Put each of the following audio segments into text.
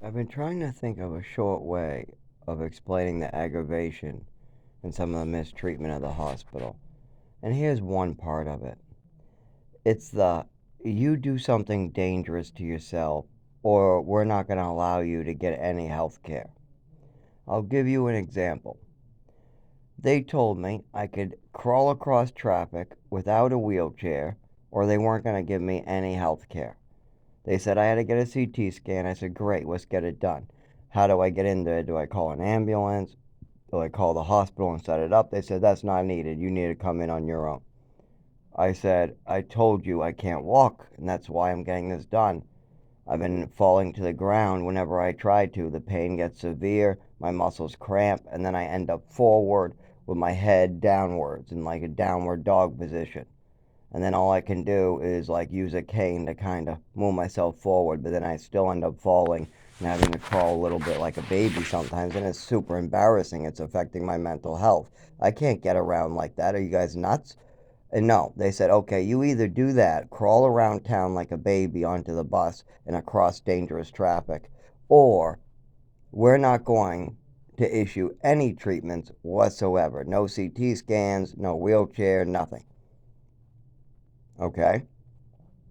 I've been trying to think of a short way of explaining the aggravation and some of the mistreatment of the hospital. And here's one part of it. It's the you do something dangerous to yourself, or we're not going to allow you to get any health care. I'll give you an example. They told me I could crawl across traffic without a wheelchair, or they weren't going to give me any health care. They said I had to get a CT scan. I said, great, let's get it done. How do I get in there? Do I call an ambulance? Do I call the hospital and set it up? They said, that's not needed. You need to come in on your own. I said, I told you I can't walk, and that's why I'm getting this done. I've been falling to the ground whenever I try to. The pain gets severe, my muscles cramp, and then I end up forward with my head downwards in like a downward dog position. And then all I can do is like use a cane to kind of move myself forward, but then I still end up falling and having to crawl a little bit like a baby sometimes, and it's super embarrassing. It's affecting my mental health. I can't get around like that. Are you guys nuts? And no, they said, okay, you either do that, crawl around town like a baby onto the bus and across dangerous traffic, or we're not going to issue any treatments whatsoever. No CT scans, no wheelchair, nothing. Okay?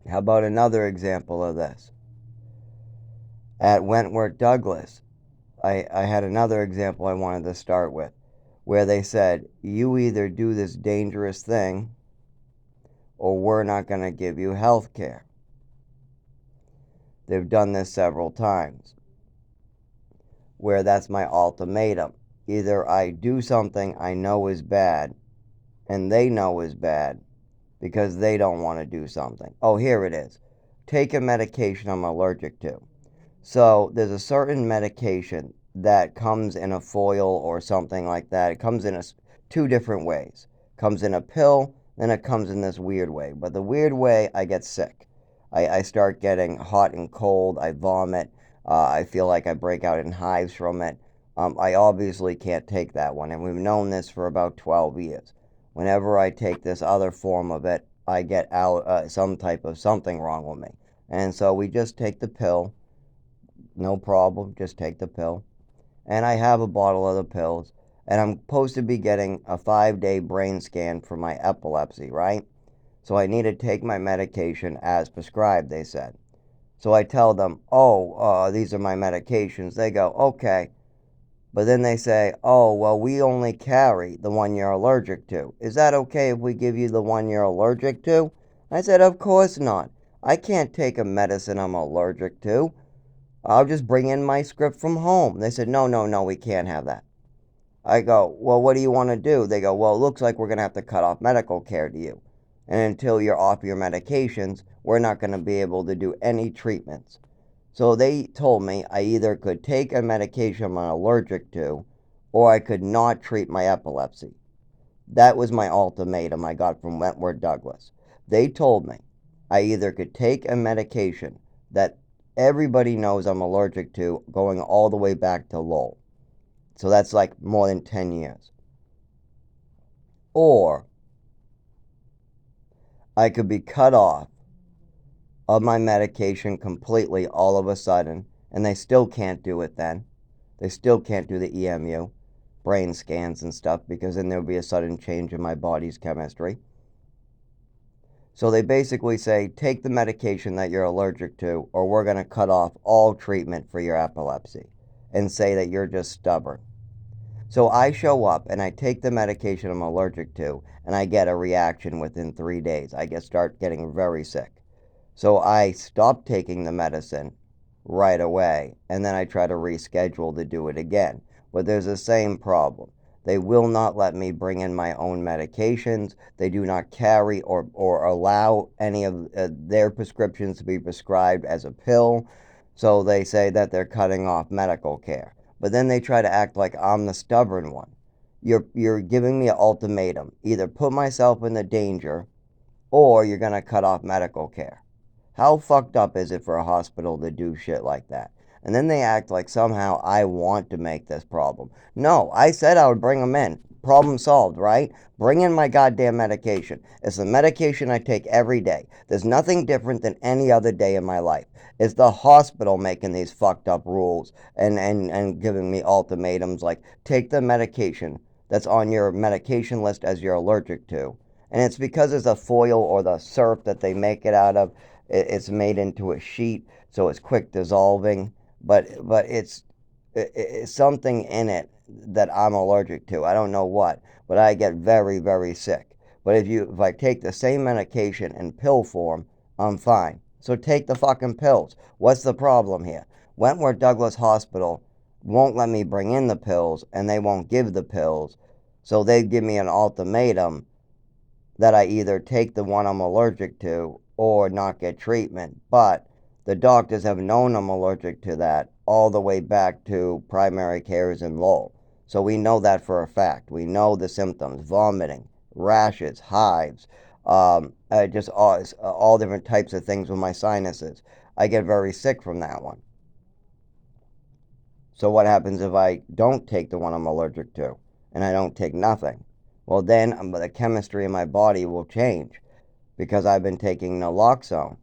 How about another example of this? At Wentworth Douglas, I had another example I wanted to start with, where they said, you either do this dangerous thing or we're not going to give you health care. They've done this several times, where that's my ultimatum. Either I do something I know is bad and they know is bad because they don't want to do something. Oh, here it is. Take a medication I'm allergic to. So there's a certain medication that comes in a foil or something like that. It comes in two different ways. It comes in a pill, then it comes in this weird way. But the weird way, I get sick. I start getting hot and cold. I vomit. I feel like I break out in hives from it. I obviously can't take that one, and we've known this for about 12 years. Whenever I take this other form of it, I get out some type of something wrong with me. And so we just take the pill, no problem, just take the pill. And I have a bottle of the pills, and I'm supposed to be getting a 5-day brain scan for my epilepsy, right? So I need to take my medication as prescribed, they said. So I tell them, oh, these are my medications. They go, okay. But then they say, oh, well, we only carry the one you're allergic to. Is that okay if we give you the one you're allergic to? I said, of course not. I can't take a medicine I'm allergic to. I'll just bring in my script from home. They said, no, no, no, we can't have that. I go, well, what do you want to do? They go, well, it looks like we're going to have to cut off medical care to you. And until you're off your medications, we're not going to be able to do any treatments. So they told me I either could take a medication I'm allergic to, or I could not treat my epilepsy. That was my ultimatum I got from Wentworth Douglas. They told me I either could take a medication that everybody knows I'm allergic to, going all the way back to Lowell. So that's like more than 10 years. Or I could be cut off of my medication completely all of a sudden, and they still can't do it then. They still can't do the EMU, brain scans and stuff, because then there would be a sudden change in my body's chemistry. So they basically say, take the medication that you're allergic to, or we're going to cut off all treatment for your epilepsy and say that you're just stubborn. So I show up and I take the medication I'm allergic to, and I get a reaction within 3 days. Start getting very sick. So I stop taking the medicine right away, and then I try to reschedule to do it again. But there's the same problem. They will not let me bring in my own medications. They do not carry or allow any of their prescriptions to be prescribed as a pill. So they say that they're cutting off medical care. But then they try to act like I'm the stubborn one. You're giving me an ultimatum. Either put myself in the danger, or you're going to cut off medical care. How fucked up is it for a hospital to do shit like that? And then they act like somehow I want to make this problem. No, I said I would bring them in. Problem solved, right? Bring in my goddamn medication. It's the medication I take every day. There's nothing different than any other day in my life. It's the hospital making these fucked up rules and giving me ultimatums like, take the medication that's on your medication list as you're allergic to. And it's because it's a foil or the syrup that they make it out of. It's made into a sheet, so it's quick dissolving. But it's something in it that I'm allergic to. I don't know what, but I get very, very sick. But if I take the same medication in pill form, I'm fine. So take the fucking pills. What's the problem here? Wentworth Douglas Hospital won't let me bring in the pills, and they won't give the pills. So they give me an ultimatum that I either take the one I'm allergic to or not get treatment. But the doctors have known I'm allergic to that all the way back to primary cares in Lowell. So we know that for a fact. We know the symptoms: vomiting, rashes, hives, just all different types of things with my sinuses. I get very sick from that one. So what happens if I don't take the one I'm allergic to and I don't take nothing? Well, then the chemistry in my body will change because I've been taking naloxone.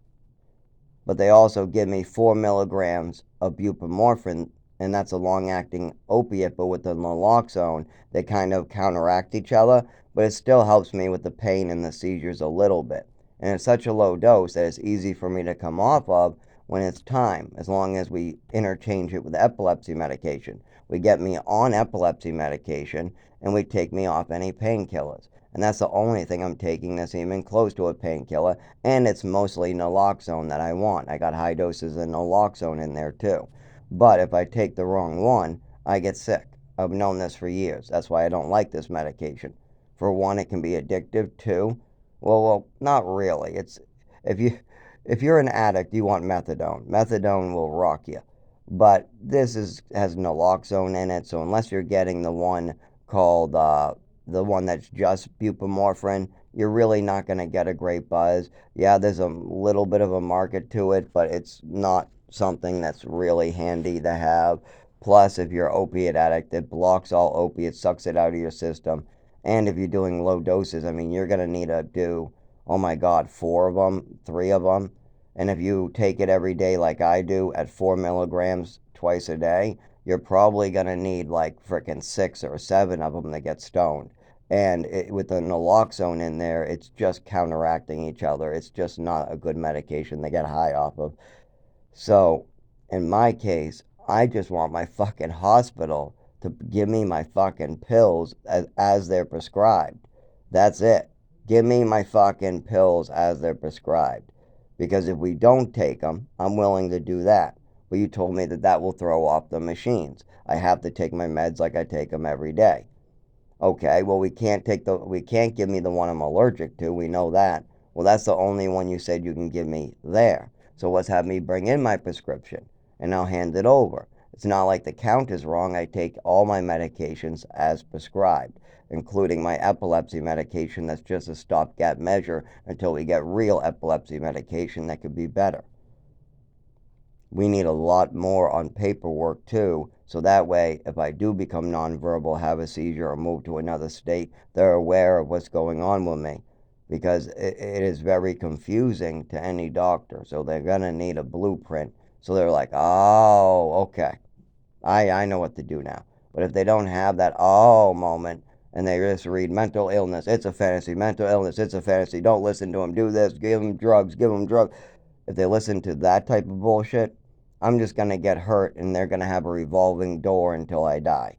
But they also give me 4 milligrams of buprenorphine, and that's a long-acting opiate, but with the naloxone, they kind of counteract each other, but it still helps me with the pain and the seizures a little bit. And it's such a low dose that it's easy for me to come off of when it's time, as long as we interchange it with epilepsy medication. We get me on epilepsy medication, and we take me off any painkillers. And that's the only thing I'm taking that's even close to a painkiller, and it's mostly naloxone that I want. I got high doses of naloxone in there too. But if I take the wrong one, I get sick. I've known this for years. That's why I don't like this medication. For one, it can be addictive. Two, well, not really. It's if you if you're an addict, you want methadone. Methadone will rock you. But has naloxone in it, so unless you're getting the one called the one that's just buprenorphine, you're really not going to get a great buzz. Yeah, there's a little bit of a market to it, but it's not something that's really handy to have. Plus, if you're an opiate addict, it blocks all opiates, sucks it out of your system. And if you're doing low doses, I mean, you're going to need to do, oh my God, 4 of them, 3 of them. And if you take it every day like I do at 4 milligrams twice a day, you're probably going to need like frickin' 6 or 7 of them to get stoned. And with the naloxone in there, it's just counteracting each other. It's just not a good medication to get high off of. So, in my case, I just want my fucking hospital to give me my fucking pills as they're prescribed. That's it. Give me my fucking pills as they're prescribed. Because if we don't take them, I'm willing to do that. But you told me that that will throw off the machines. I have to take my meds like I take them every day. Okay, well we can't give me the one I'm allergic to. We know that. Well, that's the only one you said you can give me there. So let's have me bring in my prescription and I'll hand it over. It's not like the count is wrong. I take all my medications as prescribed, including my epilepsy medication that's just a stopgap measure until we get real epilepsy medication that could be better. We need a lot more on paperwork too, so that way if I do become nonverbal, have a seizure, or move to another state, they're aware of what's going on with me, because it is very confusing to any doctor. So they're going to need a blueprint. So they're like, oh, okay, I know what to do now. But if they don't have that oh moment, and they just read mental illness, it's a fantasy, mental illness, it's a fantasy, don't listen to him, do this, give him drugs, give him drugs. If they listen to that type of bullshit, I'm just going to get hurt and they're going to have a revolving door until I die.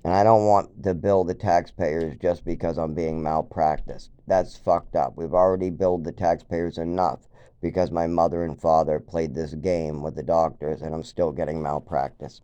And I don't want to bill the taxpayers just because I'm being malpracticed. That's fucked up. We've already billed the taxpayers enough because my mother and father played this game with the doctors and I'm still getting malpracticed.